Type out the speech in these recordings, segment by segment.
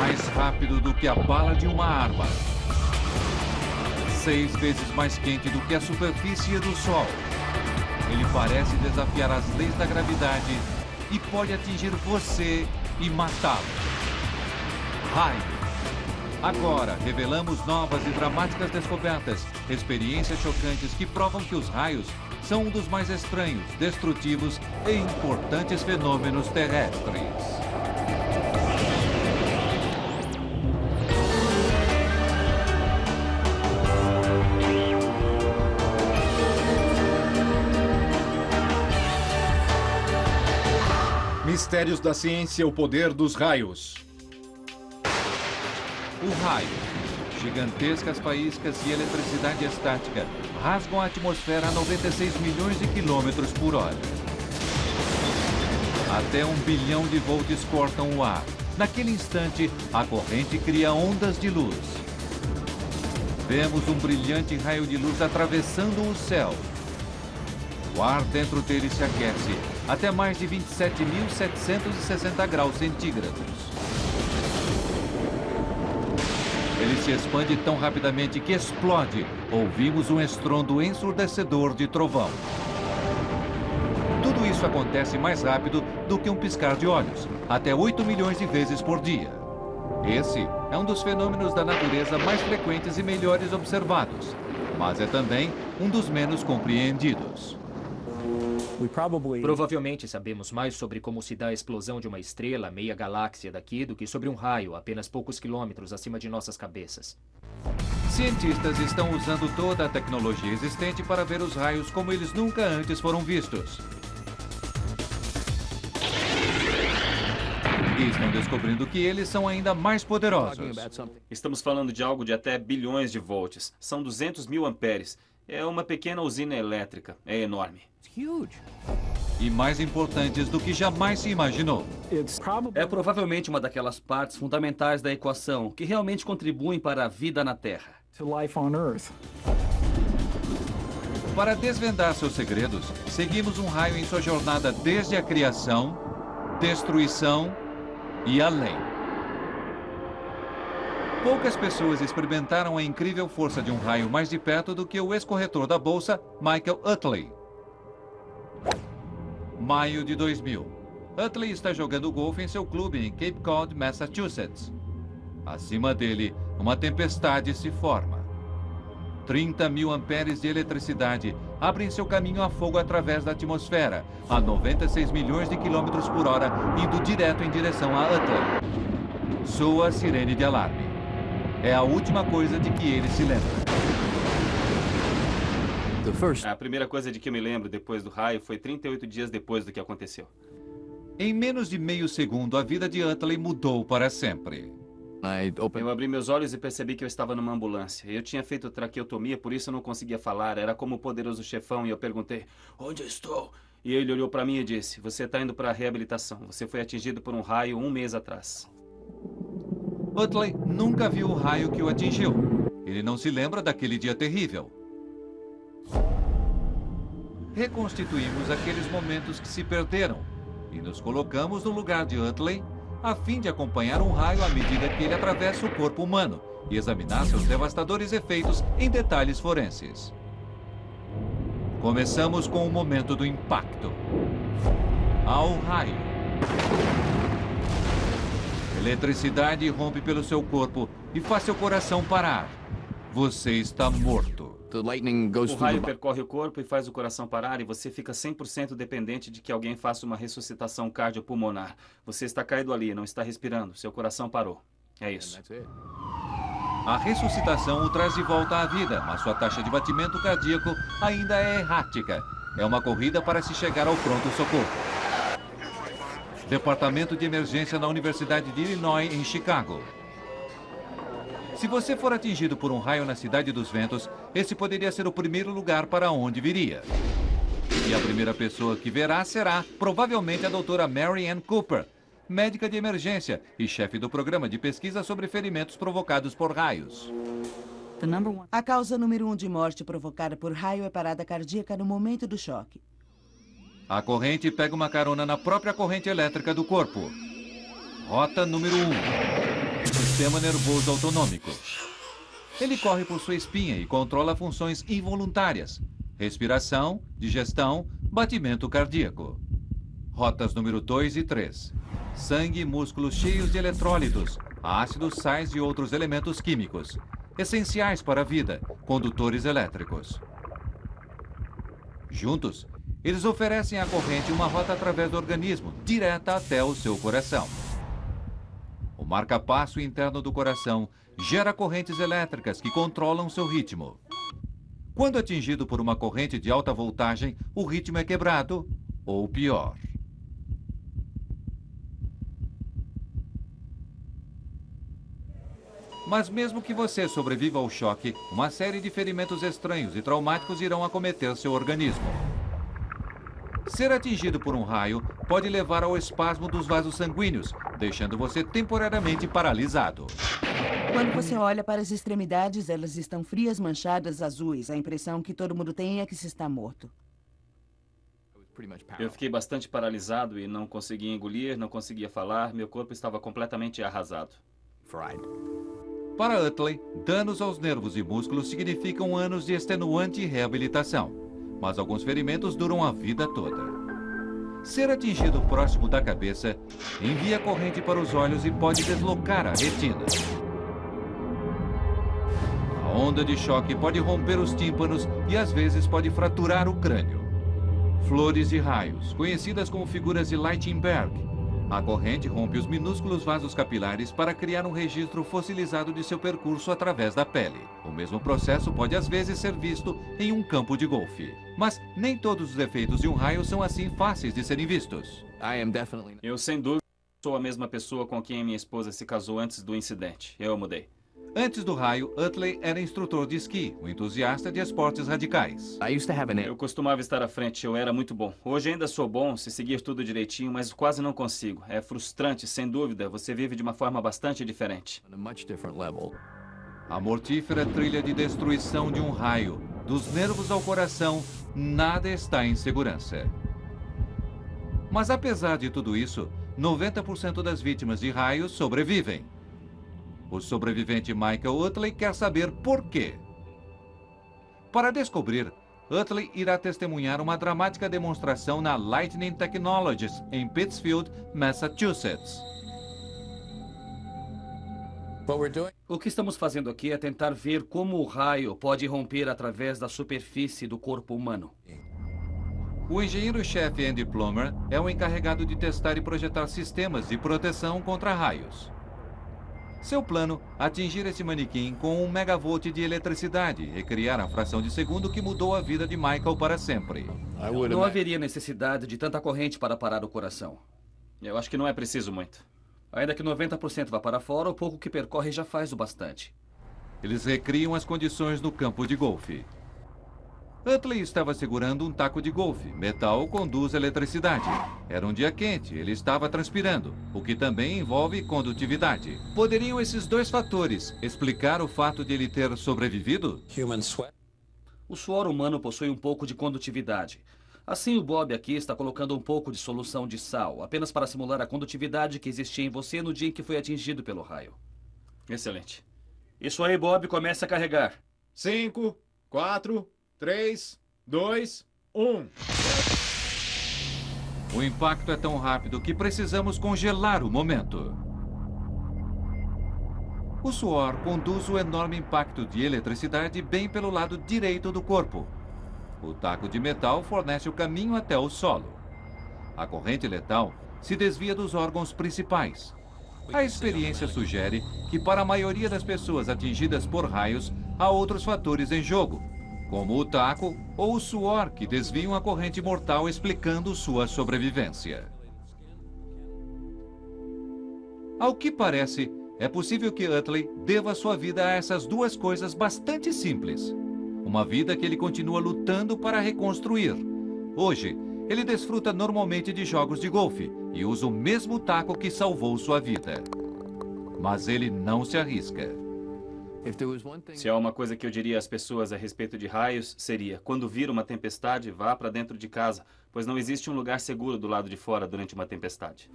mais rápido do que a bala de uma arma. 6 vezes mais quente do que a superfície do Sol. Ele parece desafiar as leis da gravidade e pode atingir você e matá-lo. Raio. Agora, revelamos novas e dramáticas descobertas, experiências chocantes que provam que os raios são um dos mais estranhos, destrutivos e importantes fenômenos terrestres. Mistérios da ciência, o poder dos raios. O raio. Gigantescas faíscas de eletricidade estática rasgam a atmosfera a 96 milhões de quilômetros por hora. Até 1 bilhão de volts cortam o ar. Naquele instante, a corrente cria ondas de luz. Vemos um brilhante raio de luz atravessando o céu. O ar dentro dele se aquece até mais de 27.760 graus centígrados. Ele se expande tão rapidamente que explode. Ouvimos um estrondo ensurdecedor de trovão. Tudo isso acontece mais rápido do que um piscar de olhos, até 8 milhões de vezes por dia. Esse é um dos fenômenos da natureza mais frequentes e melhores observados, mas é também um dos menos compreendidos. Provavelmente sabemos mais sobre como se dá a explosão de uma estrela, meia galáxia daqui, do que sobre um raio, apenas poucos quilômetros acima de nossas cabeças. Cientistas estão usando toda a tecnologia existente para ver os raios como eles nunca antes foram vistos. E estão descobrindo que eles são ainda mais poderosos. Estamos falando de algo de até bilhões de volts. São 200 mil amperes. É uma pequena usina elétrica. É enorme. E mais importantes do que jamais se imaginou. É provavelmente uma daquelas partes fundamentais da equação que realmente contribuem para a vida na Terra. Para desvendar seus segredos, seguimos um raio em sua jornada desde a criação, destruição e além. Poucas pessoas experimentaram a incrível força de um raio mais de perto do que o ex-corretor da bolsa, Michael Utley. Maio de 2000. Utley está jogando golfe em seu clube em Cape Cod, Massachusetts. Acima dele, uma tempestade se forma. 30 mil amperes de eletricidade abrem seu caminho a fogo através da atmosfera, a 96 milhões de quilômetros por hora, indo direto em direção a Utley. Soa a sirene de alarme. É a última coisa de que ele se lembra. A primeira coisa de que eu me lembro depois do raio foi 38 dias depois do que aconteceu. Em menos de meio segundo, a vida de Utley mudou para sempre. Eu abri meus olhos e percebi que eu estava numa ambulância. Eu tinha feito traqueotomia, por isso eu não conseguia falar. Era como o poderoso chefão e eu perguntei, onde estou? E ele olhou para mim e disse, você está indo para a reabilitação. Você foi atingido por um raio 1 mês atrás. Utley nunca viu o raio que o atingiu. Ele não se lembra daquele dia terrível. Reconstituímos aqueles momentos que se perderam e nos colocamos no lugar de Utley a fim de acompanhar um raio à medida que ele atravessa o corpo humano e examinar seus devastadores efeitos em detalhes forenses. Começamos com o momento do impacto. Ao raio. Eletricidade rompe pelo seu corpo e faz seu coração parar. Você está morto. O raio percorre o corpo e faz o coração parar e você fica 100% dependente de que alguém faça uma ressuscitação cardiopulmonar. Você está caído ali, não está respirando, seu coração parou. É isso. A ressuscitação o traz de volta à vida, mas sua taxa de batimento cardíaco ainda é errática. É uma corrida para se chegar ao pronto-socorro. Departamento de Emergência na Universidade de Illinois, em Chicago. Se você for atingido por um raio na Cidade dos Ventos, esse poderia ser o primeiro lugar para onde viria. E a primeira pessoa que verá será, provavelmente, a doutora Mary Ann Cooper, médica de emergência e chefe do programa de pesquisa sobre ferimentos provocados por raios. A causa número 1 de morte provocada por raio é parada cardíaca no momento do choque. A corrente pega uma carona na própria corrente elétrica do corpo. Rota número 1. sistema nervoso autonômico. Ele corre por sua espinha e controla funções involuntárias: respiração, digestão, batimento cardíaco. Rotas número 2 e 3. Sangue e músculos cheios de eletrólitos, ácidos, sais e outros elementos químicos, essenciais para a vida, condutores elétricos. Juntos, eles oferecem à corrente uma rota através do organismo, direta até o seu coração. O marca-passo interno do coração gera correntes elétricas que controlam seu ritmo. Quando atingido por uma corrente de alta voltagem, o ritmo é quebrado, ou pior. Mas mesmo que você sobreviva ao choque, uma série de ferimentos estranhos e traumáticos irão acometer seu organismo. Ser atingido por um raio pode levar ao espasmo dos vasos sanguíneos, deixando você temporariamente paralisado. Quando você olha para as extremidades, elas estão frias, manchadas, azuis. A impressão que todo mundo tem é que se está morto. Eu fiquei bastante paralisado e não conseguia engolir, não conseguia falar. Meu corpo estava completamente arrasado. Para Utley, danos aos nervos e músculos significam anos de extenuante reabilitação, mas alguns ferimentos duram a vida toda. Ser atingido próximo da cabeça envia corrente para os olhos e pode deslocar a retina. A onda de choque pode romper os tímpanos e às vezes pode fraturar o crânio. Flores de raios, conhecidas como figuras de Lichtenberg. A corrente rompe os minúsculos vasos capilares para criar um registro fossilizado de seu percurso através da pele. O mesmo processo pode às vezes ser visto em um campo de golfe. Mas nem todos os efeitos de um raio são assim fáceis de serem vistos. Eu, sem dúvida, sou a mesma pessoa com quem minha esposa se casou antes do incidente. Eu mudei. Antes do raio, Utley era instrutor de esqui, um entusiasta de esportes radicais. Eu costumava estar à frente, eu era muito bom. Hoje ainda sou bom, se seguir tudo direitinho, mas quase não consigo. É frustrante, sem dúvida. Você vive de uma forma bastante diferente. A mortífera trilha de destruição de um raio, dos nervos ao coração, nada está em segurança. Mas apesar de tudo isso, 90% das vítimas de raios sobrevivem. O sobrevivente Michael Utley quer saber por quê. Para descobrir, Utley irá testemunhar uma dramática demonstração na Lightning Technologies, em Pittsfield, Massachusetts. O que estamos fazendo aqui é tentar ver como o raio pode romper através da superfície do corpo humano. O engenheiro-chefe Andy Plummer é o encarregado de testar e projetar sistemas de proteção contra raios. Seu plano, atingir esse manequim com 1 megavolt de eletricidade e criar a fração de segundo que mudou a vida de Michael para sempre. Não haveria necessidade de tanta corrente para parar o coração. Eu acho que não é preciso muito. Ainda que 90% vá para fora, o pouco que percorre já faz o bastante. Eles recriam as condições no campo de golfe. Utley estava segurando um taco de golfe. Metal conduz eletricidade. Era um dia quente, ele estava transpirando, o que também envolve condutividade. Poderiam esses dois fatores explicar o fato de ele ter sobrevivido? O suor humano possui um pouco de condutividade. Assim, o Bob aqui está colocando um pouco de solução de sal, apenas para simular a condutividade que existia em você no dia em que foi atingido pelo raio. Excelente. Isso aí, Bob, começa a carregar. 5, 4, 3, 2, 1. O impacto é tão rápido que precisamos congelar o momento. O suor conduz o enorme impacto de eletricidade bem pelo lado direito do corpo. O taco de metal fornece o caminho até o solo. A corrente letal se desvia dos órgãos principais. A experiência sugere que para a maioria das pessoas atingidas por raios, há outros fatores em jogo, como o taco ou o suor que desviam a corrente mortal, explicando sua sobrevivência. Ao que parece, é possível que Utley deva sua vida a essas duas coisas bastante simples. Uma vida que ele continua lutando para reconstruir. Hoje, ele desfruta normalmente de jogos de golfe e usa o mesmo taco que salvou sua vida. Mas ele não se arrisca. Se há uma coisa que eu diria às pessoas a respeito de raios, seria: quando vir uma tempestade, vá para dentro de casa, pois não existe um lugar seguro do lado de fora durante uma tempestade.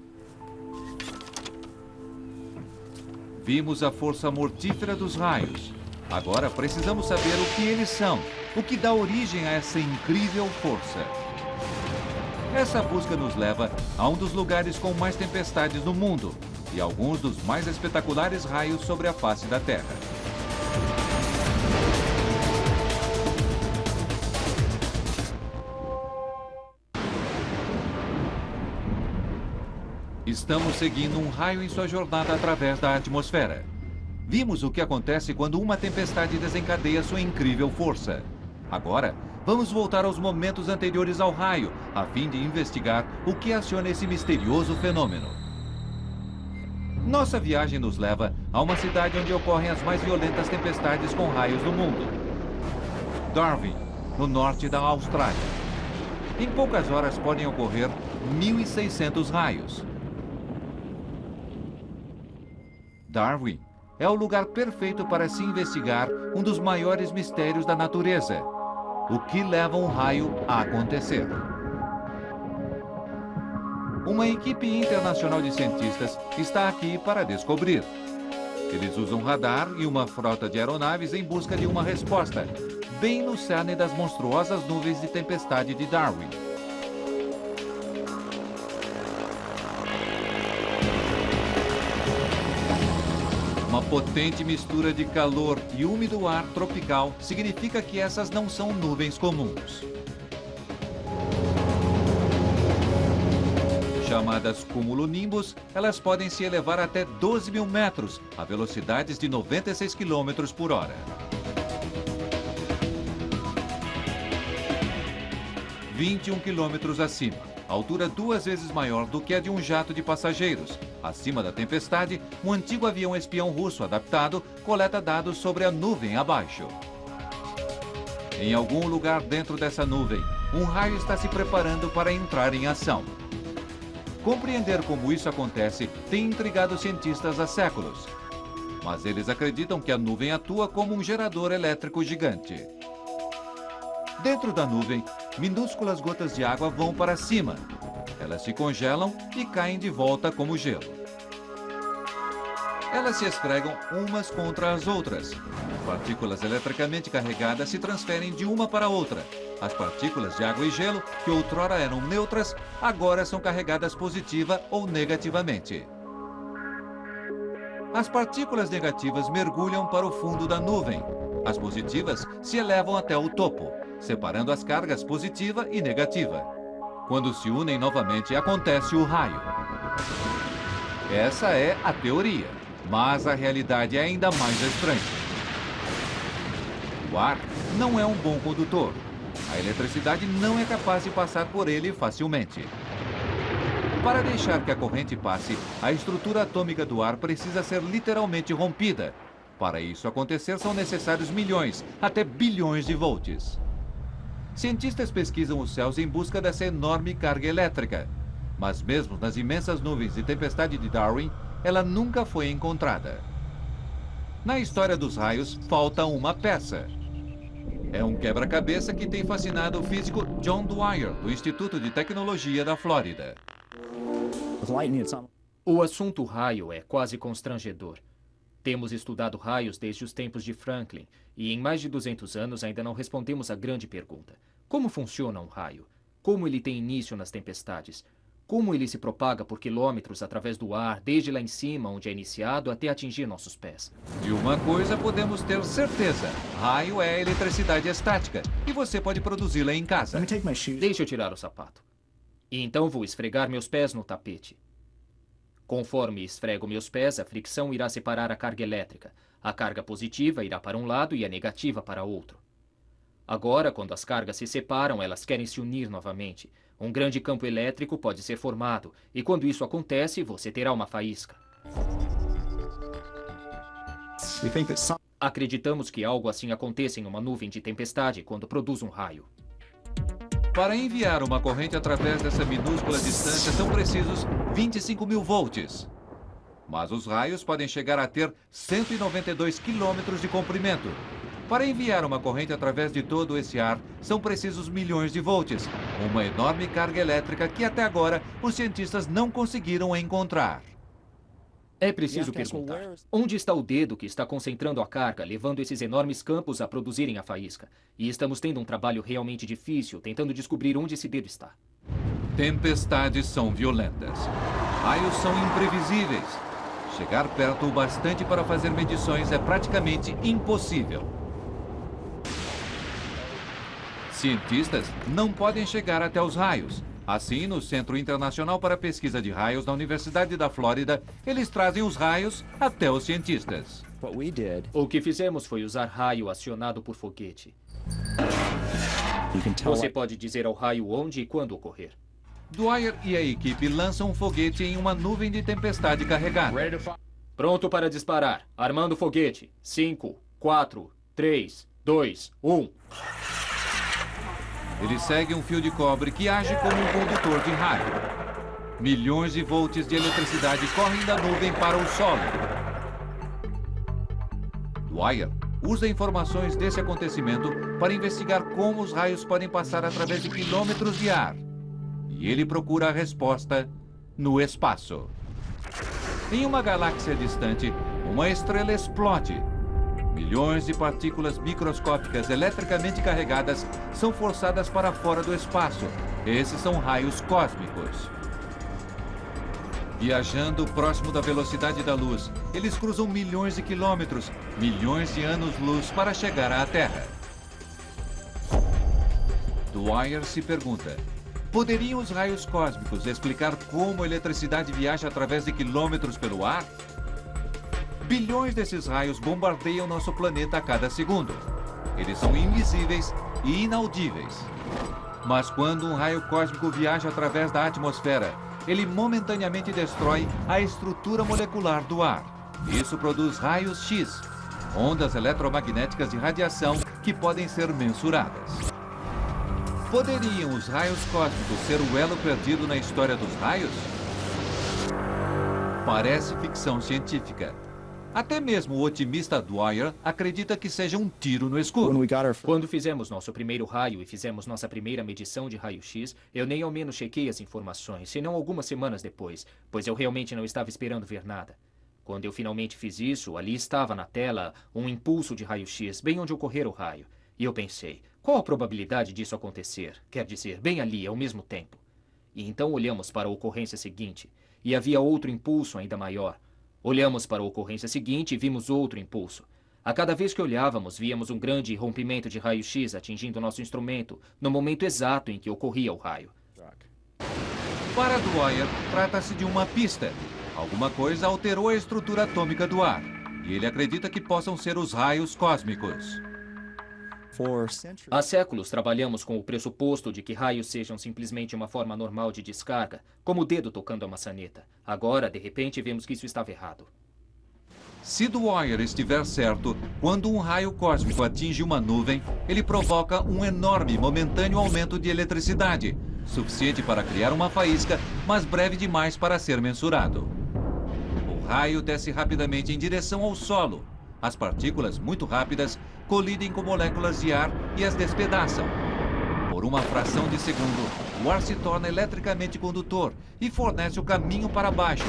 Vimos a força mortífera dos raios. Agora precisamos saber o que eles são, o que dá origem a essa incrível força. Essa busca nos leva a um dos lugares com mais tempestades no mundo e alguns dos mais espetaculares raios sobre a face da Terra. Estamos seguindo um raio em sua jornada através da atmosfera. Vimos o que acontece quando uma tempestade desencadeia sua incrível força. Agora, vamos voltar aos momentos anteriores ao raio, a fim de investigar o que aciona esse misterioso fenômeno. Nossa viagem nos leva a uma cidade onde ocorrem as mais violentas tempestades com raios do mundo. Darwin, no norte da Austrália. Em poucas horas podem ocorrer 1.600 raios. Darwin é o lugar perfeito para se investigar um dos maiores mistérios da natureza: o que leva um raio a acontecer. Uma equipe internacional de cientistas está aqui para descobrir. Eles usam radar e uma frota de aeronaves em busca de uma resposta, bem no cerne das monstruosas nuvens de tempestade de Darwin. Uma potente mistura de calor e úmido ar tropical significa que essas não são nuvens comuns. Chamadas cumulonimbus, elas podem se elevar até 12.000 metros, a velocidades de 96 km por hora. 21 km acima, altura 2 vezes maior do que a de um jato de passageiros. Acima da tempestade, um antigo avião espião russo adaptado coleta dados sobre a nuvem abaixo. Em algum lugar dentro dessa nuvem, um raio está se preparando para entrar em ação. Compreender como isso acontece tem intrigado cientistas há séculos. Mas eles acreditam que a nuvem atua como um gerador elétrico gigante. Dentro da nuvem, minúsculas gotas de água vão para cima. Elas se congelam e caem de volta como gelo. Elas se esfregam umas contra as outras. Partículas eletricamente carregadas se transferem de uma para outra. As partículas de água e gelo, que outrora eram neutras, agora são carregadas positiva ou negativamente. As partículas negativas mergulham para o fundo da nuvem. As positivas se elevam até o topo, separando as cargas positiva e negativa. Quando se unem novamente, acontece o raio. Essa é a teoria, mas a realidade é ainda mais estranha. O ar não é um bom condutor. A eletricidade não é capaz de passar por ele facilmente. Para deixar que a corrente passe, a estrutura atômica do ar precisa ser literalmente rompida. Para isso acontecer, são necessários milhões, até bilhões de volts. Cientistas pesquisam os céus em busca dessa enorme carga elétrica. Mas mesmo nas imensas nuvens de tempestade de Darwin, ela nunca foi encontrada. Na história dos raios, falta uma peça. É um quebra-cabeça que tem fascinado o físico John Dwyer, do Instituto de Tecnologia da Flórida. O assunto raio é quase constrangedor. Temos estudado raios desde os tempos de Franklin e em mais de 200 anos ainda não respondemos a grande pergunta. Como funciona um raio? Como ele tem início nas tempestades? Como ele se propaga por quilômetros através do ar, desde lá em cima, onde é iniciado, até atingir nossos pés? De uma coisa podemos ter certeza: raio é eletricidade estática e você pode produzi-la em casa. Deixe eu tirar o sapato. E então vou esfregar meus pés no tapete. Conforme esfrego meus pés, a fricção irá separar a carga elétrica. A carga positiva irá para um lado e a negativa para outro. Agora, quando as cargas se separam, elas querem se unir novamente. Um grande campo elétrico pode ser formado, e quando isso acontece, você terá uma faísca. Acreditamos que algo assim aconteça em uma nuvem de tempestade quando produz um raio. Para enviar uma corrente através dessa minúscula distância são precisos 25.000 volts. Mas os raios podem chegar a ter 192 quilômetros de comprimento. Para enviar uma corrente através de todo esse ar, são precisos milhões de volts, uma enorme carga elétrica que até agora os cientistas não conseguiram encontrar. É preciso perguntar, onde está o dedo que está concentrando a carga, levando esses enormes campos a produzirem a faísca? E estamos tendo um trabalho realmente difícil, tentando descobrir onde esse dedo está. Tempestades são violentas. Raios são imprevisíveis. Chegar perto o bastante para fazer medições é praticamente impossível. Cientistas não podem chegar até os raios. Assim, no Centro Internacional para a Pesquisa de Raios da Universidade da Flórida, eles trazem os raios até os cientistas. O que fizemos foi usar raio acionado por foguete. Você pode dizer ao raio onde e quando ocorrer. Dwyer e a equipe lançam um foguete em uma nuvem de tempestade carregada. Pronto para disparar. Armando o foguete. 5, 4, 3, 2, 1. Ele segue um fio de cobre que age como um condutor de raio. Milhões de volts de eletricidade correm da nuvem para o solo. Dwyer usa informações desse acontecimento para investigar como os raios podem passar através de quilômetros de ar. E ele procura a resposta no espaço. Em uma galáxia distante, uma estrela explode. Milhões de partículas microscópicas eletricamente carregadas são forçadas para fora do espaço. Esses são raios cósmicos. Viajando próximo da velocidade da luz, eles cruzam milhões de quilômetros, milhões de anos-luz para chegar à Terra. Dwyer se pergunta: poderiam os raios cósmicos explicar como a eletricidade viaja através de quilômetros pelo ar? Bilhões desses raios bombardeiam nosso planeta a cada segundo. Eles são invisíveis e inaudíveis. Mas quando um raio cósmico viaja através da atmosfera, ele momentaneamente destrói a estrutura molecular do ar. Isso produz raios X, ondas eletromagnéticas de radiação que podem ser mensuradas. Poderiam os raios cósmicos ser o elo perdido na história dos raios? Parece ficção científica. Até mesmo o otimista Dwyer acredita que seja um tiro no escuro. Quando fizemos nosso primeiro raio e fizemos nossa primeira medição de raio-x, eu nem ao menos chequei as informações, senão algumas semanas depois, pois eu realmente não estava esperando ver nada. Quando eu finalmente fiz isso, ali estava na tela um impulso de raio-x, bem onde ocorrer o raio. E eu pensei, qual a probabilidade disso acontecer? Quer dizer, bem ali, ao mesmo tempo. E então olhamos para a ocorrência seguinte, e havia outro impulso ainda maior. Olhamos para a ocorrência seguinte e vimos outro impulso. A cada vez que olhávamos, víamos um grande rompimento de raio-x atingindo nosso instrumento no momento exato em que ocorria o raio. Para Dwyer, trata-se de uma pista. Alguma coisa alterou a estrutura atômica do ar. E ele acredita que possam ser os raios cósmicos. Há séculos trabalhamos com o pressuposto de que raios sejam simplesmente uma forma normal de descarga, como o dedo tocando a maçaneta. Agora, de repente, vemos que isso estava errado. Se Dwyer estiver certo, quando um raio cósmico atinge uma nuvem, ele provoca um enorme momentâneo aumento de eletricidade, suficiente para criar uma faísca, mas breve demais para ser mensurado. O raio desce rapidamente em direção ao solo. As partículas, muito rápidas, colidem com moléculas de ar e as despedaçam. Por uma fração de segundo, o ar se torna eletricamente condutor e fornece o caminho para baixo,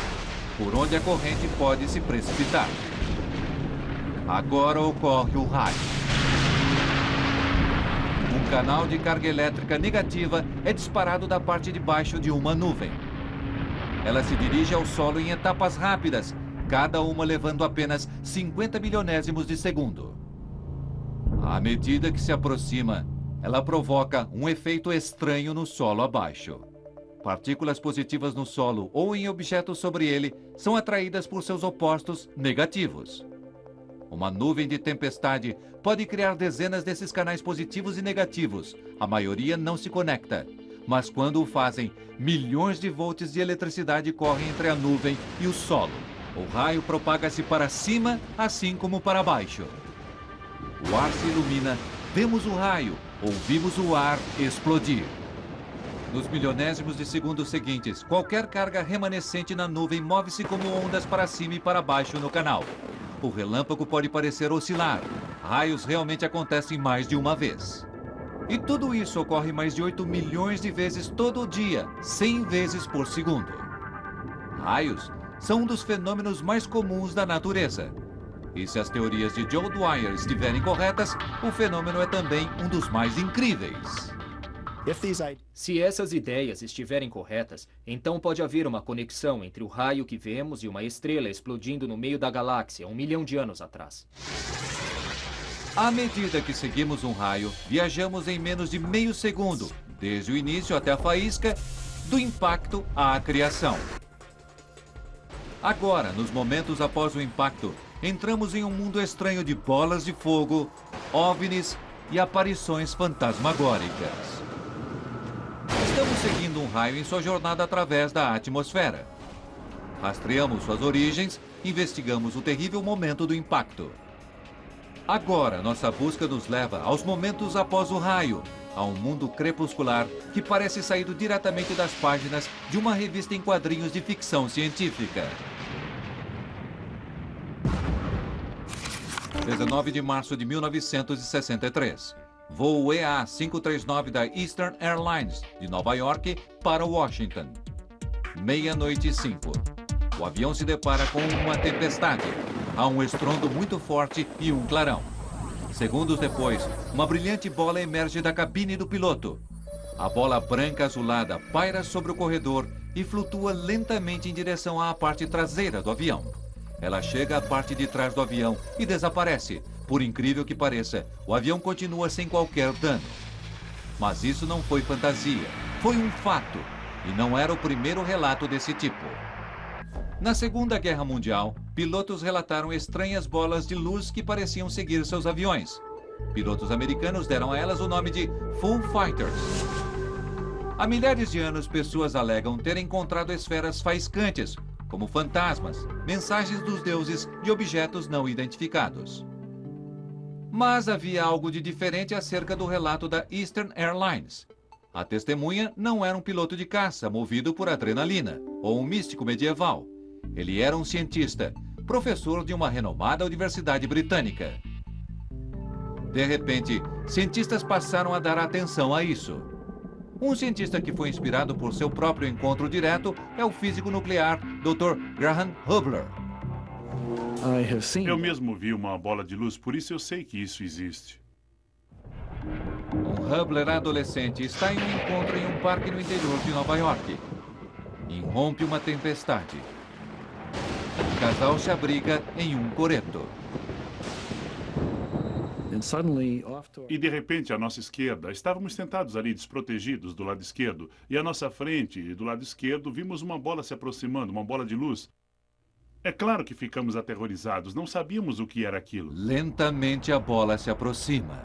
por onde a corrente pode se precipitar. Agora ocorre o raio. Um canal de carga elétrica negativa é disparado da parte de baixo de uma nuvem. Ela se dirige ao solo em etapas rápidas, cada uma levando apenas 50 milionésimos de segundo. À medida que se aproxima, ela provoca um efeito estranho no solo abaixo. Partículas positivas no solo ou em objetos sobre ele são atraídas por seus opostos negativos. Uma nuvem de tempestade pode criar dezenas desses canais positivos e negativos. A maioria não se conecta, mas quando o fazem, milhões de volts de eletricidade correm entre a nuvem e o solo. O raio propaga-se para cima, assim como para baixo. O ar se ilumina, vemos o raio, ouvimos o ar explodir. Nos milionésimos de segundos seguintes, qualquer carga remanescente na nuvem move-se como ondas para cima e para baixo no canal. O relâmpago pode parecer oscilar. Raios realmente acontecem mais de uma vez. E tudo isso ocorre mais de 8 milhões de vezes todo dia, 100 vezes por segundo. Raios são um dos fenômenos mais comuns da natureza. E se as teorias de Joe Dwyer estiverem corretas, o fenômeno é também um dos mais incríveis. Se essas ideias estiverem corretas, então pode haver uma conexão entre o raio que vemos e uma estrela explodindo no meio da galáxia 1 milhão de anos atrás. À medida que seguimos um raio, viajamos em menos de meio segundo, desde o início até a faísca, do impacto à criação. Agora, nos momentos após o impacto, entramos em um mundo estranho de bolas de fogo, OVNIs e aparições fantasmagóricas. Estamos seguindo um raio em sua jornada através da atmosfera. Rastreamos suas origens, investigamos o terrível momento do impacto. Agora, nossa busca nos leva aos momentos após o raio, a um mundo crepuscular que parece saído diretamente das páginas de uma revista em quadrinhos de ficção científica. 19 de março de 1963. Voo EA-539 da Eastern Airlines, de Nova York, para Washington. 00:05. O avião se depara com uma tempestade. Há um estrondo muito forte e um clarão. Segundos depois, uma brilhante bola emerge da cabine do piloto. A bola branca azulada paira sobre o corredor e flutua lentamente em direção à parte traseira do avião. Ela chega à parte de trás do avião e desaparece. Por incrível que pareça, o avião continua sem qualquer dano. Mas isso não foi fantasia, foi um fato, e não era o primeiro relato desse tipo. Na Segunda Guerra Mundial, pilotos relataram estranhas bolas de luz que pareciam seguir seus aviões. Pilotos americanos deram a elas o nome de Foo Fighters. Há milhares de anos, pessoas alegam ter encontrado esferas faiscantes, como fantasmas, mensagens dos deuses e objetos não identificados. Mas havia algo de diferente acerca do relato da Eastern Airlines. A testemunha não era um piloto de caça movido por adrenalina ou um místico medieval. Ele era um cientista, professor de uma renomada universidade britânica. De repente, cientistas passaram a dar atenção a isso. Um cientista que foi inspirado por seu próprio encontro direto é o físico nuclear Dr. Graham Hubler. Eu mesmo vi uma bola de luz, por isso eu sei que isso existe. Um Hubler adolescente está em um encontro em um parque no interior de Nova York. Irrompe uma tempestade. O casal se abriga em um coreto. E de repente, à nossa esquerda, estávamos sentados ali desprotegidos do lado esquerdo, e à nossa frente e do lado esquerdo vimos uma bola se aproximando, uma bola de luz. É claro que ficamos aterrorizados, não sabíamos o que era aquilo. Lentamente a bola se aproxima.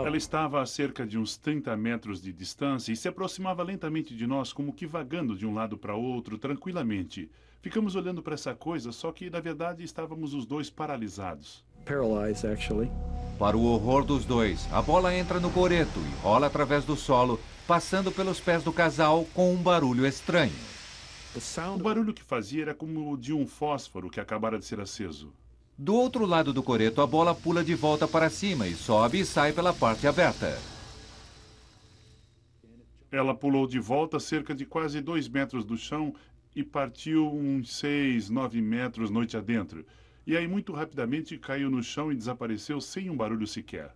Ela estava a cerca de uns 30 metros de distância e se aproximava lentamente de nós, como que vagando de um lado para outro, tranquilamente. Ficamos olhando para essa coisa, só que, na verdade, estávamos os dois paralisados. Para o horror dos dois, a bola entra no coreto e rola através do solo, passando pelos pés do casal com um barulho estranho. O barulho que fazia era como o de um fósforo que acabara de ser aceso. Do outro lado do coreto, a bola pula de volta para cima e sobe e sai pela parte aberta. Ela pulou de volta cerca de quase 2 metros do chão e partiu uns 6, 9 metros noite adentro. E aí, muito rapidamente, caiu no chão e desapareceu sem um barulho sequer.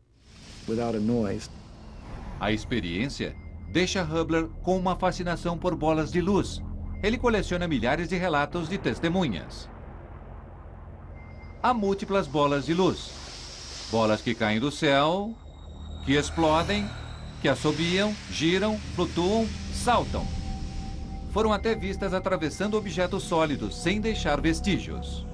A experiência deixa Hubler com uma fascinação por bolas de luz. Ele coleciona milhares de relatos de testemunhas. Há múltiplas bolas de luz. Bolas que caem do céu, que explodem, que assobiam, giram, flutuam, saltam. Foram até vistas atravessando objetos sólidos sem deixar vestígios.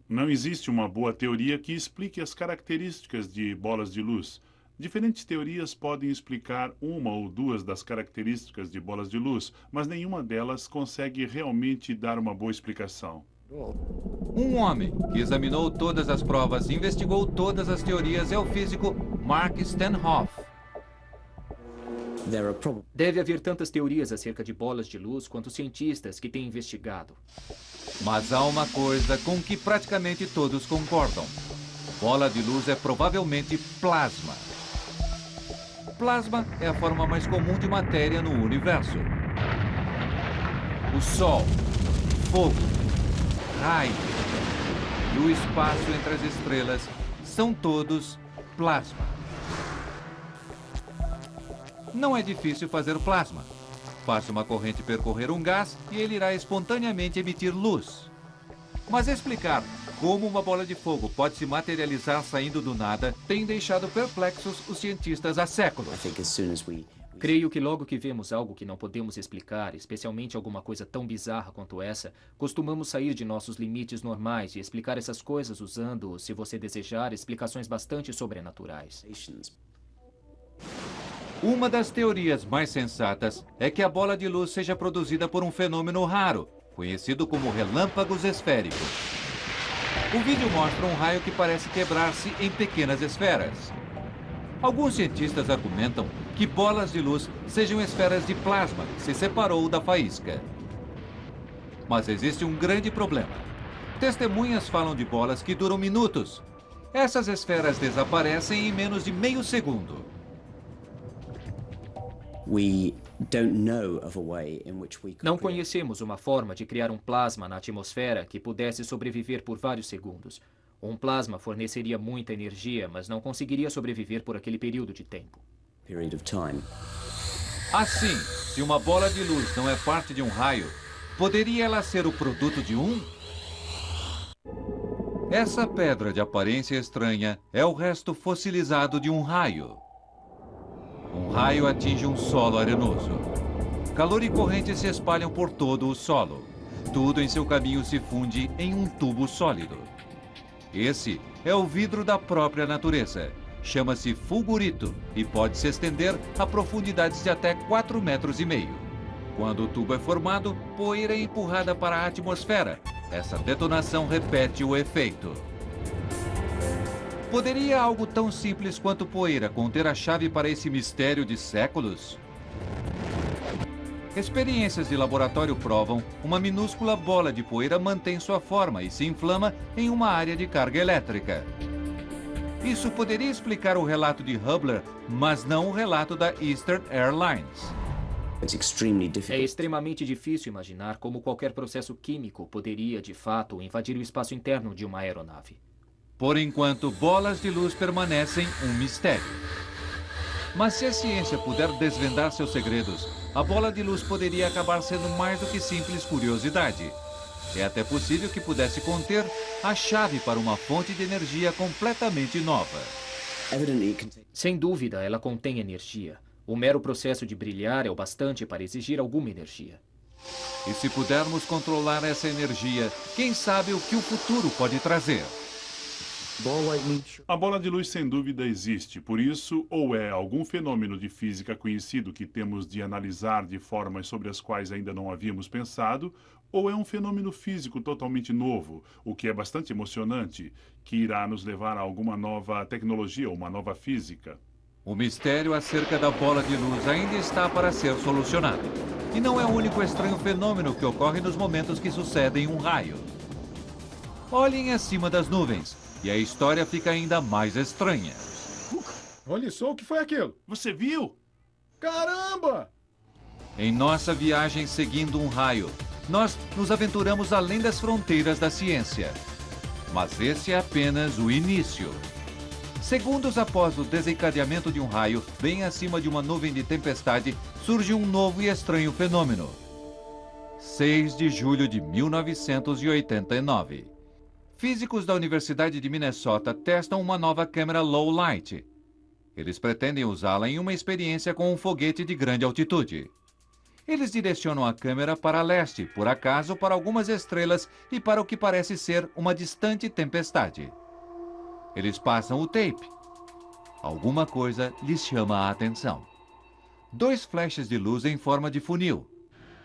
Não existe uma boa teoria que explique as características de bolas de luz. Diferentes teorias podem explicar uma ou duas das características de bolas de luz, mas nenhuma delas consegue realmente dar uma boa explicação. Um homem que examinou todas as provas e investigou todas as teorias é o físico Mark Stanhoff. Deve haver tantas teorias acerca de bolas de luz quanto cientistas que têm investigado. Mas há uma coisa com que praticamente todos concordam. Bola de luz é provavelmente plasma. Plasma é a forma mais comum de matéria no universo. O Sol, fogo, raio e o espaço entre as estrelas são todos plasma. Não é difícil fazer plasma. Faça uma corrente percorrer um gás e ele irá espontaneamente emitir luz. Mas explicar como uma bola de fogo pode se materializar saindo do nada tem deixado perplexos os cientistas há séculos. Creio que logo que vemos algo que não podemos explicar, especialmente alguma coisa tão bizarra quanto essa, costumamos sair de nossos limites normais e explicar essas coisas usando, se você desejar, explicações bastante sobrenaturais. Uma das teorias mais sensatas é que a bola de luz seja produzida por um fenômeno raro, conhecido como relâmpagos esféricos. O vídeo mostra um raio que parece quebrar-se em pequenas esferas. Alguns cientistas argumentam que bolas de luz sejam esferas de plasma que se separou da faísca. Mas existe um grande problema. Testemunhas falam de bolas que duram minutos. Essas esferas desaparecem em menos de meio segundo. Não conhecemos uma forma de criar um plasma na atmosfera que pudesse sobreviver por vários segundos. Um plasma forneceria muita energia, mas não conseguiria sobreviver por aquele período de tempo. Assim, se uma bola de luz não é parte de um raio, poderia ela ser o produto de um? Essa pedra de aparência estranha é o resto fossilizado de um raio. Um raio atinge um solo arenoso. Calor e corrente se espalham por todo o solo. Tudo em seu caminho se funde em um tubo sólido. Esse é o vidro da própria natureza. Chama-se fulgurito e pode se estender a profundidades de até 4,5 metros. Quando o tubo é formado, poeira é empurrada para a atmosfera. Essa detonação repete o efeito. Poderia algo tão simples quanto poeira conter a chave para esse mistério de séculos? Experiências de laboratório provam uma minúscula bola de poeira mantém sua forma e se inflama em uma área de carga elétrica. Isso poderia explicar o relato de Hubble, mas não o relato da Eastern Airlines. É extremamente difícil imaginar como qualquer processo químico poderia, de fato, invadir o espaço interno de uma aeronave. Por enquanto, bolas de luz permanecem um mistério. Mas se a ciência puder desvendar seus segredos, a bola de luz poderia acabar sendo mais do que simples curiosidade. É até possível que pudesse conter a chave para uma fonte de energia completamente nova. Sem dúvida, ela contém energia. O mero processo de brilhar é o bastante para exigir alguma energia. E se pudermos controlar essa energia, quem sabe o que o futuro pode trazer? A bola de luz sem dúvida existe, por isso, ou é algum fenômeno de física conhecido que temos de analisar de formas sobre as quais ainda não havíamos pensado, ou é um fenômeno físico totalmente novo, o que é bastante emocionante, que irá nos levar a alguma nova tecnologia ou uma nova física. O mistério acerca da bola de luz ainda está para ser solucionado. E não é o único estranho fenômeno que ocorre nos momentos que sucedem um raio. Olhem acima das nuvens. E a história fica ainda mais estranha. Olha só o que foi aquilo. Você viu? Caramba! Em nossa viagem seguindo um raio, nós nos aventuramos além das fronteiras da ciência. Mas esse é apenas o início. Segundos após o desencadeamento de um raio, bem acima de uma nuvem de tempestade, surge um novo e estranho fenômeno. 6 de julho de 1989. Físicos da Universidade de Minnesota testam uma nova câmera low light. Eles pretendem usá-la em uma experiência com um foguete de grande altitude. Eles direcionam a câmera para leste, por acaso para algumas estrelas e para o que parece ser uma distante tempestade. Eles passam o tape. Alguma coisa lhes chama a atenção. 2 flashes de luz em forma de funil.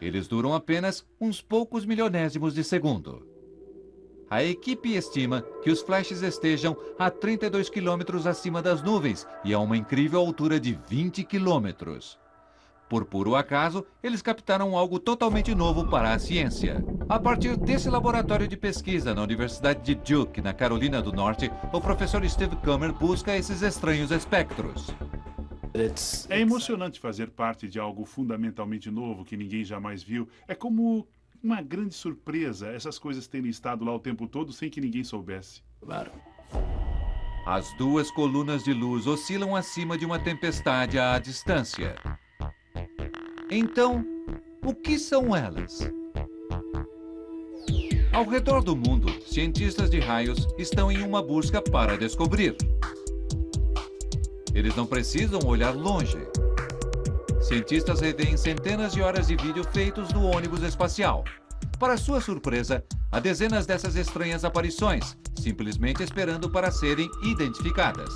Eles duram apenas uns poucos milionésimos de segundo. A equipe estima que os flashes estejam a 32 quilômetros acima das nuvens e a uma incrível altura de 20 quilômetros. Por puro acaso, eles captaram algo totalmente novo para a ciência. A partir desse laboratório de pesquisa na Universidade de Duke, na Carolina do Norte, o professor Steve Kummer busca esses estranhos espectros. É emocionante fazer parte de algo fundamentalmente novo que ninguém jamais viu. É como Uma grande surpresa essas coisas terem estado lá o tempo todo sem que ninguém soubesse. As duas colunas de luz oscilam acima de uma tempestade à distância. Então, o que são elas? Ao redor do mundo, cientistas de raios estão em uma busca para descobrir. Eles não precisam olhar longe. Cientistas revêem centenas de horas de vídeo feitos no ônibus espacial. Para sua surpresa, há dezenas dessas estranhas aparições, simplesmente esperando para serem identificadas.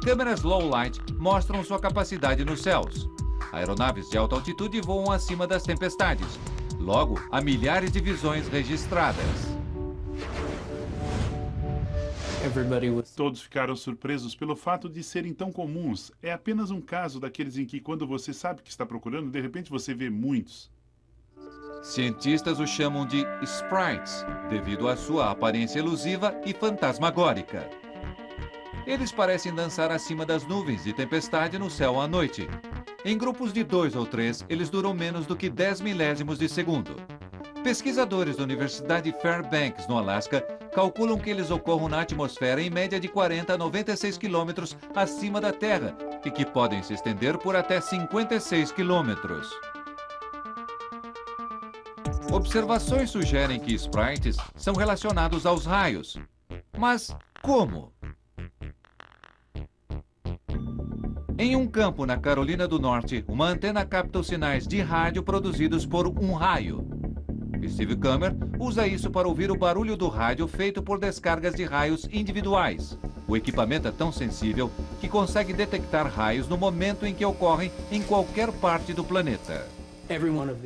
Câmeras low light mostram sua capacidade nos céus. Aeronaves de alta altitude voam acima das tempestades. Logo, há milhares de visões registradas. Todos ficaram surpresos pelo fato de serem tão comuns. É apenas um caso daqueles em que, quando você sabe que está procurando, de repente você vê muitos. Cientistas os chamam de sprites, devido à sua aparência elusiva e fantasmagórica. Eles parecem dançar acima das nuvens de tempestade no céu à noite. Em grupos de 2 ou 3, eles duram menos do que 10 milésimos de segundo. Pesquisadores da Universidade Fairbanks, no Alasca, calculam que eles ocorram na atmosfera em média de 40 a 96 quilômetros acima da Terra e que podem se estender por até 56 quilômetros. Observações sugerem que sprites são relacionados aos raios. Mas como? Em um campo na Carolina do Norte, uma antena capta os sinais de rádio produzidos por um raio. Steve Kummer usa isso para ouvir o barulho do rádio feito por descargas de raios individuais. O equipamento é tão sensível que consegue detectar raios no momento em que ocorrem em qualquer parte do planeta.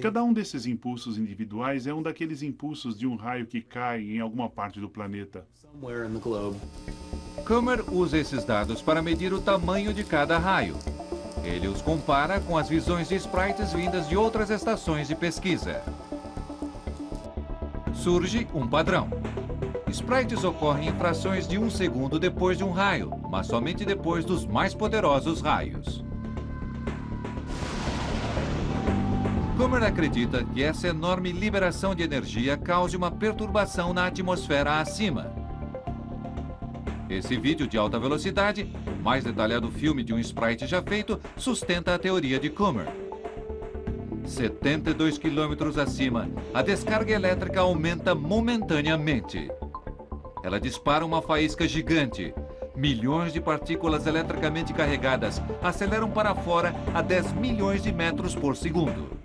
Cada um desses impulsos individuais é um daqueles impulsos de um raio que cai em alguma parte do planeta. Kummer usa esses dados para medir o tamanho de cada raio. Ele os compara com as visões de sprites vindas de outras estações de pesquisa. Surge um padrão. Sprites ocorrem em frações de 1 segundo depois de um raio, mas somente depois dos mais poderosos raios. Kummer acredita que essa enorme liberação de energia cause uma perturbação na atmosfera acima. Esse vídeo de alta velocidade, o mais detalhado filme de um sprite já feito, sustenta a teoria de Kummer. 72 quilômetros acima, a descarga elétrica aumenta momentaneamente. Ela dispara uma faísca gigante. Milhões de partículas eletricamente carregadas aceleram para fora a 10 milhões de metros por segundo.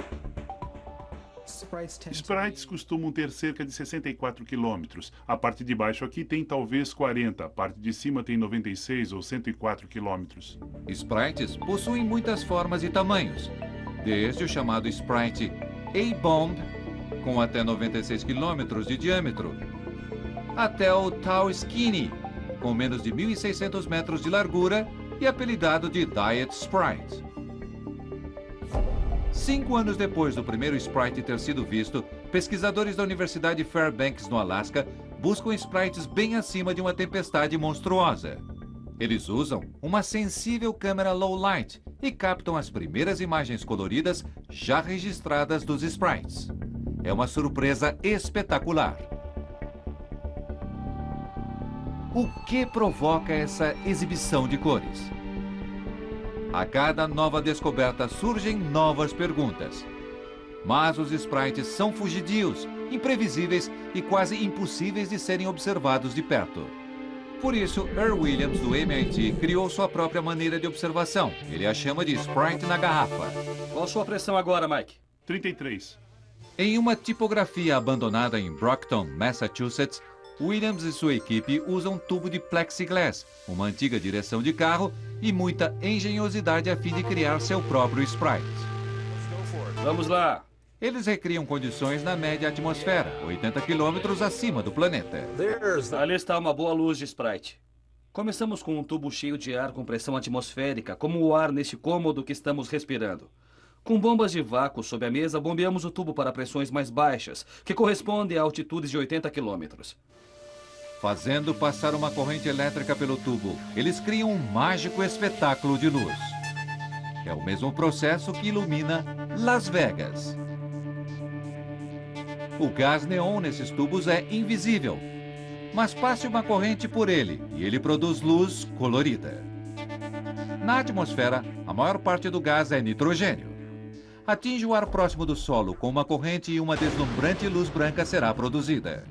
Sprites costumam ter cerca de 64 quilômetros. A parte de baixo aqui tem talvez 40. A parte de cima tem 96 ou 104 quilômetros. Sprites possuem muitas formas e tamanhos. Desde o chamado sprite A-bomb, com até 96 quilômetros de diâmetro, até o Tau Skinny, com menos de 1.600 metros de largura e apelidado de Diet Sprite. 5 anos depois do primeiro sprite ter sido visto, pesquisadores da Universidade Fairbanks, no Alasca, buscam sprites bem acima de uma tempestade monstruosa. Eles usam uma sensível câmera low light e captam as primeiras imagens coloridas já registradas dos sprites. É uma surpresa espetacular. O que provoca essa exibição de cores? A cada nova descoberta surgem novas perguntas. Mas os sprites são fugidios, imprevisíveis e quase impossíveis de serem observados de perto. Por isso, Earl Williams, do MIT, criou sua própria maneira de observação. Ele a chama de sprite na garrafa. Qual a sua pressão agora, Mike? 33. Em uma tipografia abandonada em Brockton, Massachusetts, Williams e sua equipe usam um tubo de plexiglass, uma antiga direção de carro e muita engenhosidade a fim de criar seu próprio sprite. Vamos lá. Eles recriam condições na média atmosfera, 80 quilômetros acima do planeta. Ali está uma boa luz de sprite. Começamos com um tubo cheio de ar com pressão atmosférica, como o ar neste cômodo que estamos respirando. Com bombas de vácuo sob a mesa, bombeamos o tubo para pressões mais baixas, que correspondem a altitudes de 80 quilômetros. Fazendo passar uma corrente elétrica pelo tubo, eles criam um mágico espetáculo de luz. É o mesmo processo que ilumina Las Vegas. O gás neon nesses tubos é invisível, mas passe uma corrente por ele e ele produz luz colorida. Na atmosfera, a maior parte do gás é nitrogênio. Atinge o ar próximo do solo com uma corrente e uma deslumbrante luz branca será produzida.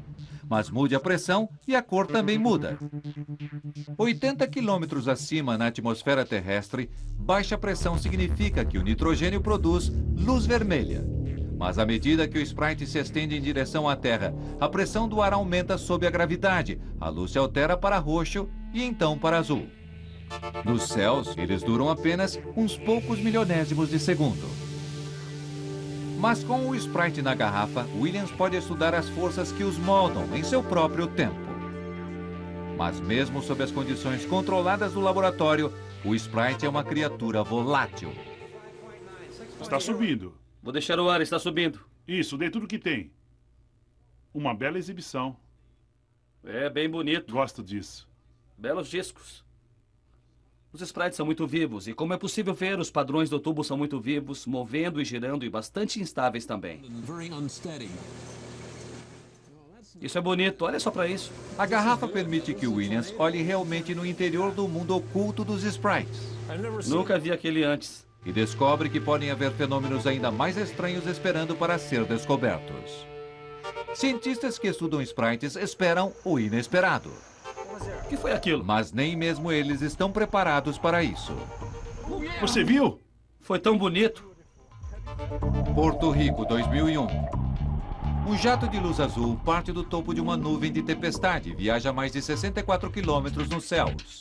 Mas mude a pressão e a cor também muda. 80 quilômetros acima na atmosfera terrestre, baixa pressão significa que o nitrogênio produz luz vermelha. Mas à medida que o Sprite se estende em direção à Terra, a pressão do ar aumenta sob a gravidade, a luz se altera para roxo e então para azul. Nos céus, eles duram apenas uns poucos milionésimos de segundo. Mas com o Sprite na garrafa, Williams pode estudar as forças que os moldam em seu próprio tempo. Mas mesmo sob as condições controladas do laboratório, o Sprite é uma criatura volátil. Está subindo. Vou deixar o ar, está subindo. Isso, dei tudo que tem. Uma bela exibição. É bem bonito. Gosto disso. Belos discos. Os sprites são muito vivos e, como é possível ver, os padrões do tubo são muito vivos, movendo e girando e bastante instáveis também. Isso é bonito, olha só para isso. A garrafa permite que o Williams olhe realmente no interior do mundo oculto dos Sprites. Nunca vi aquele antes. E descobre que podem haver fenômenos ainda mais estranhos esperando para ser descobertos. Cientistas que estudam Sprites esperam o inesperado. O que foi aquilo? Mas nem mesmo eles estão preparados para isso. Você viu? Foi tão bonito. Porto Rico, 2001. Um jato de luz azul parte do topo de uma nuvem de tempestade e viaja a mais de 64 quilômetros nos céus.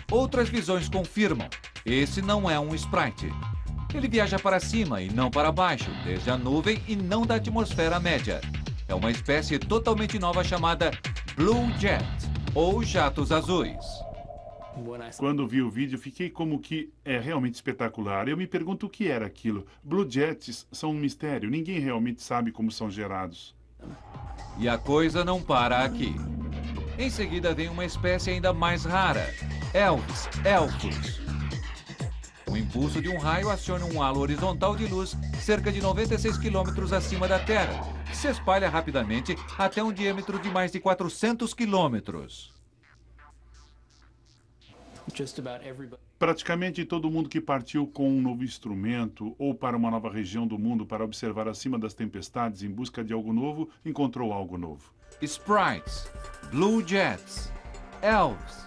Outras visões confirmam, esse não é um Sprite. Ele viaja para cima e não para baixo, desde a nuvem e não da atmosfera média. É uma espécie totalmente nova chamada Blue Jet, ou jatos azuis. Quando vi o vídeo, fiquei como que é realmente espetacular. Eu me pergunto o que era aquilo. Blue Jets são um mistério. Ninguém realmente sabe como são gerados. E a coisa não para aqui. Em seguida vem uma espécie ainda mais rara, elfos. O impulso de um raio aciona um halo horizontal de luz cerca de 96 quilômetros acima da Terra, que se espalha rapidamente até um diâmetro de mais de 400 quilômetros. Praticamente todo mundo que partiu com um novo instrumento ou para uma nova região do mundo para observar acima das tempestades em busca de algo novo, encontrou algo novo. Sprites, Blue Jets, Elves.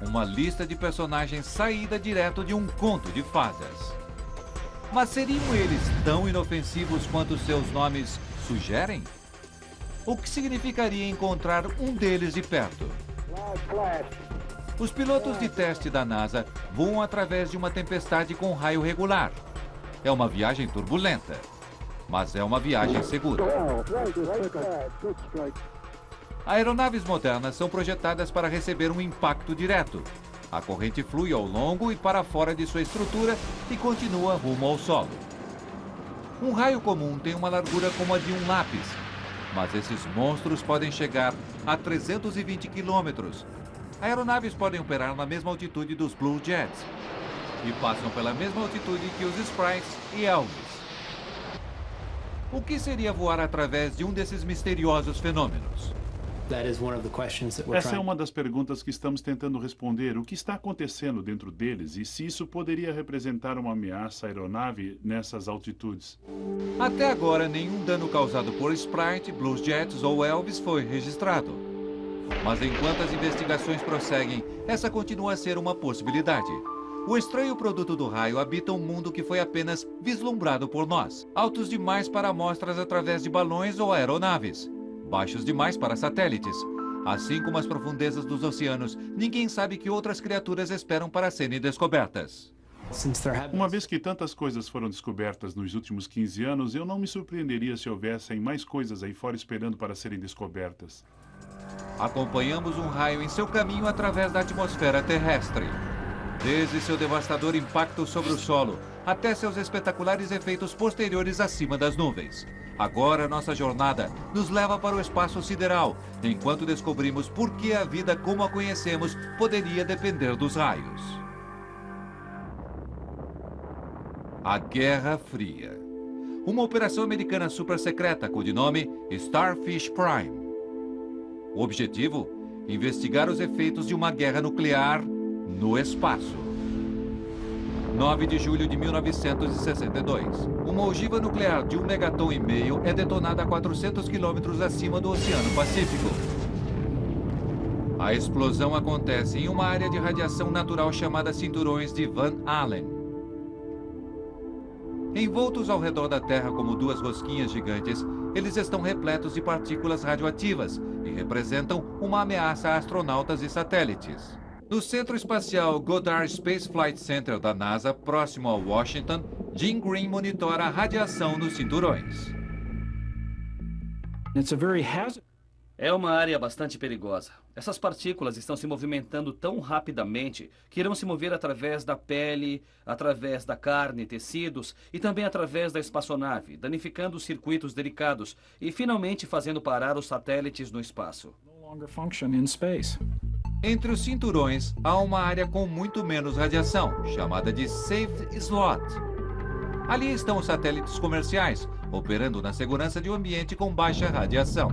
Uma lista de personagens saída direto de um conto de fadas. Mas seriam eles tão inofensivos quanto seus nomes sugerem? O que significaria encontrar um deles de perto? Os pilotos de teste da NASA voam através de uma tempestade com raio regular. É uma viagem turbulenta, mas é uma viagem segura. Aeronaves modernas são projetadas para receber um impacto direto. A corrente flui ao longo e para fora de sua estrutura e continua rumo ao solo. Um raio comum tem uma largura como a de um lápis, mas esses monstros podem chegar a 320 quilômetros. Aeronaves podem operar na mesma altitude dos Blue Jets e passam pela mesma altitude que os Sprites e Elves. O que seria voar através de um desses misteriosos fenômenos? Essa é uma das perguntas que estamos tentando responder. O que está acontecendo dentro deles e se isso poderia representar uma ameaça à aeronave nessas altitudes? Até agora, nenhum dano causado por Sprite, Blue Jets ou Elvis foi registrado. Mas enquanto as investigações prosseguem, essa continua a ser uma possibilidade. O estranho produto do raio habita um mundo que foi apenas vislumbrado por nós. Altos demais para amostras através de balões ou aeronaves. Baixos demais para satélites. Assim como as profundezas dos oceanos, ninguém sabe que outras criaturas esperam para serem descobertas. Uma vez que tantas coisas foram descobertas nos últimos 15 anos, eu não me surpreenderia se houvessem mais coisas aí fora esperando para serem descobertas. Acompanhamos um raio em seu caminho através da atmosfera terrestre. Desde seu devastador impacto sobre o solo, até seus espetaculares efeitos posteriores acima das nuvens. Agora nossa jornada nos leva para o espaço sideral, enquanto descobrimos por que a vida como a conhecemos poderia depender dos raios. A Guerra Fria. uma operação americana super secreta com o nome Starfish Prime. O objetivo? Investigar os efeitos de uma guerra nuclear no espaço. 9 de julho de 1962. Uma ogiva nuclear de 1,5 megaton é detonada a 400 quilômetros acima do Oceano Pacífico. A explosão acontece em uma área de radiação natural chamada Cinturões de Van Allen. Envoltos ao redor da Terra como duas rosquinhas gigantes, eles estão repletos de partículas radioativas e representam uma ameaça a astronautas e satélites. No Centro Espacial Goddard Space Flight Center da NASA, próximo a Washington, Jim Green monitora a radiação nos cinturões. É uma área bastante perigosa. Essas partículas estão se movimentando tão rapidamente que irão se mover através da pele, através da carne, tecidos e também através da espaçonave, danificando os circuitos delicados e finalmente fazendo parar os satélites no espaço. Entre os cinturões, há uma área com muito menos radiação, chamada de Safe Slot. Ali estão os satélites comerciais, operando na segurança de um ambiente com baixa radiação.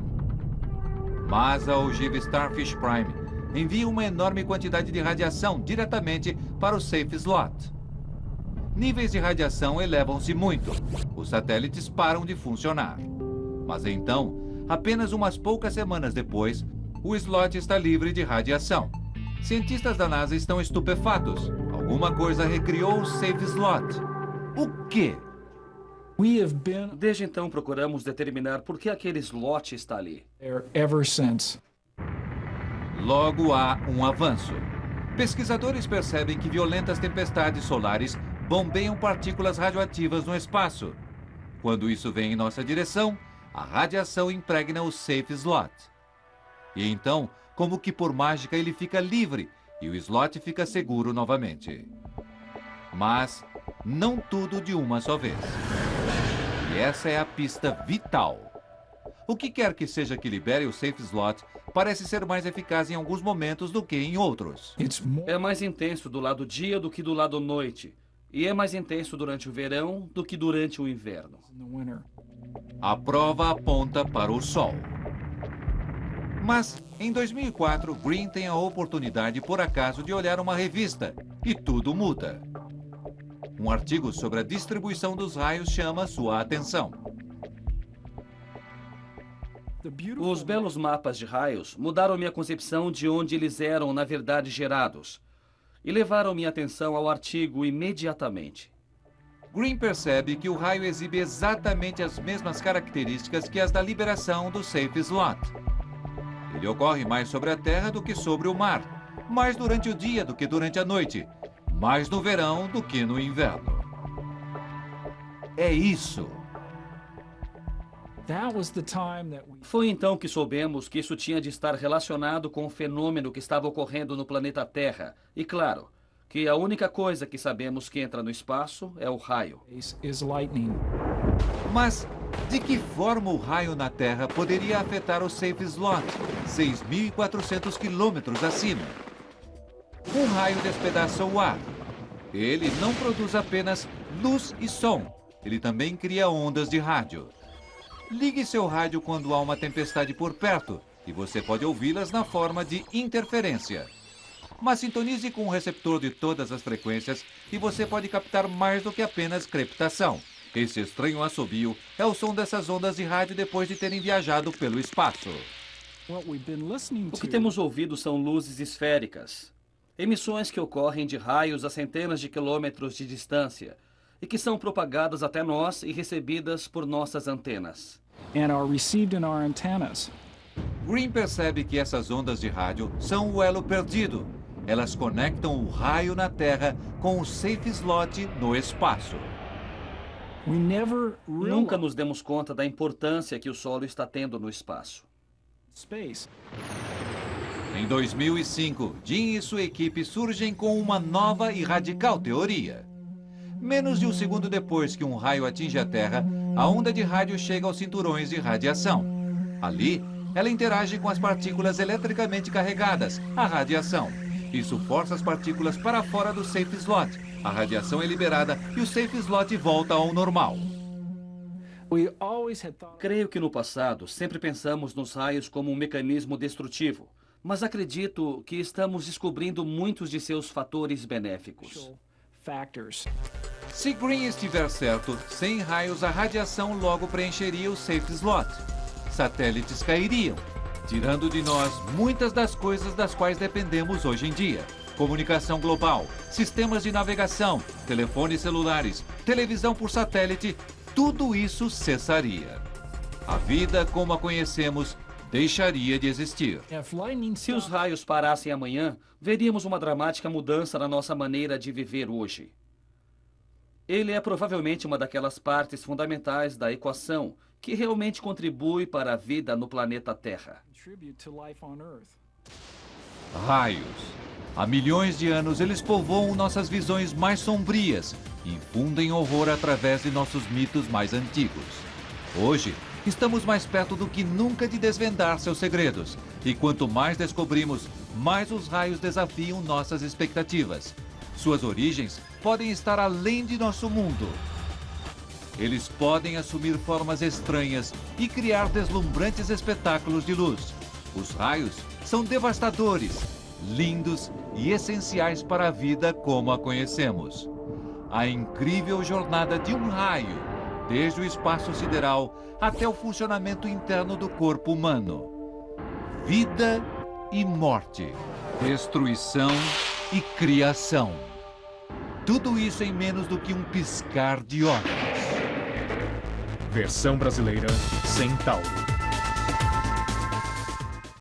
Mas a ogiva Starfish Prime envia uma enorme quantidade de radiação diretamente para o Safe Slot. Níveis de radiação elevam-se muito. Os satélites param de funcionar. Mas então, apenas umas poucas semanas depois, o slot está livre de radiação. Cientistas da NASA estão estupefatos. Alguma coisa recriou o Safe Slot. O quê? Desde então procuramos determinar por que aquele slot está ali. Logo há um avanço. Pesquisadores percebem que violentas tempestades solares bombeiam partículas radioativas no espaço. Quando isso vem em nossa direção, a radiação impregna o Safe Slot. E então, como que por mágica, ele fica livre e o slot fica seguro novamente. Mas não tudo de uma só vez. E essa é a pista vital. O que quer que seja que libere o Safe Slot parece ser mais eficaz em alguns momentos do que em outros. É mais intenso do lado dia do que do lado noite. E é mais intenso durante o verão do que durante o inverno. A prova aponta para o Sol. Mas, em 2004, Green tem a oportunidade, por acaso, de olhar uma revista. E tudo muda. Um artigo sobre a distribuição dos raios chama sua atenção. Os belos mapas de raios mudaram minha concepção de onde eles eram, na verdade, gerados. E levaram minha atenção ao artigo imediatamente. Green percebe que o raio exibe exatamente as mesmas características que as da liberação do Safe Slot. Ele ocorre mais sobre a Terra do que sobre o mar, mais durante o dia do que durante a noite, mais no verão do que no inverno. É isso. Foi então que soubemos que isso tinha de estar relacionado com o fenômeno que estava ocorrendo no planeta Terra. E claro, que a única coisa que sabemos que entra no espaço é o raio. Mas de que forma o raio na Terra poderia afetar o Safe Slot, 6.400 quilômetros acima? Um raio despedaça o ar. Ele não produz apenas luz e som. Ele também cria ondas de rádio. Ligue seu rádio quando há uma tempestade por perto e você pode ouvi-las na forma de interferência. Mas sintonize com um receptor de todas as frequências e você pode captar mais do que apenas crepitação. Esse estranho assobio é o som dessas ondas de rádio depois de terem viajado pelo espaço. O que temos ouvido são luzes esféricas, emissões que ocorrem de raios a centenas de quilômetros de distância e que são propagadas até nós e recebidas por nossas antenas. Green percebe que essas ondas de rádio são o elo perdido. Elas conectam o raio na Terra com o Safe Slot no espaço. Nunca nos demos conta da importância que o solo está tendo no espaço. Em 2005, Jim e sua equipe surgem com uma nova e radical teoria. Menos de um segundo depois que um raio atinge a Terra, a onda de rádio chega aos cinturões de radiação. Ali, ela interage com as partículas eletricamente carregadas, a radiação. Isso força as partículas para fora do Safe Slot. A radiação é liberada e o Safe Slot volta ao normal. Creio que no passado sempre pensamos nos raios como um mecanismo destrutivo, mas acredito que estamos descobrindo muitos de seus fatores benéficos. Se Green estiver certo, sem raios a radiação logo preencheria o safe slot. Satélites cairiam, tirando de nós muitas das coisas das quais dependemos hoje em dia. Comunicação global, sistemas de navegação, telefones celulares, televisão por satélite, tudo isso cessaria. A vida como a conhecemos deixaria de existir. Se os raios parassem amanhã, veríamos uma dramática mudança na nossa maneira de viver hoje. Ele é provavelmente uma daquelas partes fundamentais da equação que realmente contribui para a vida no planeta Terra. Raios. Há milhões de anos eles povoam nossas visões mais sombrias e infundem horror através de nossos mitos mais antigos. Hoje, estamos mais perto do que nunca de desvendar seus segredos. E quanto mais descobrimos, mais os raios desafiam nossas expectativas. Suas origens podem estar além de nosso mundo. Eles podem assumir formas estranhas e criar deslumbrantes espetáculos de luz. Os raios são devastadores, lindos e essenciais para a vida como a conhecemos. A incrível jornada de um raio, desde o espaço sideral até o funcionamento interno do corpo humano. Vida e morte, destruição e criação. Tudo isso em menos do que um piscar de olhos. Versão brasileira Centauro.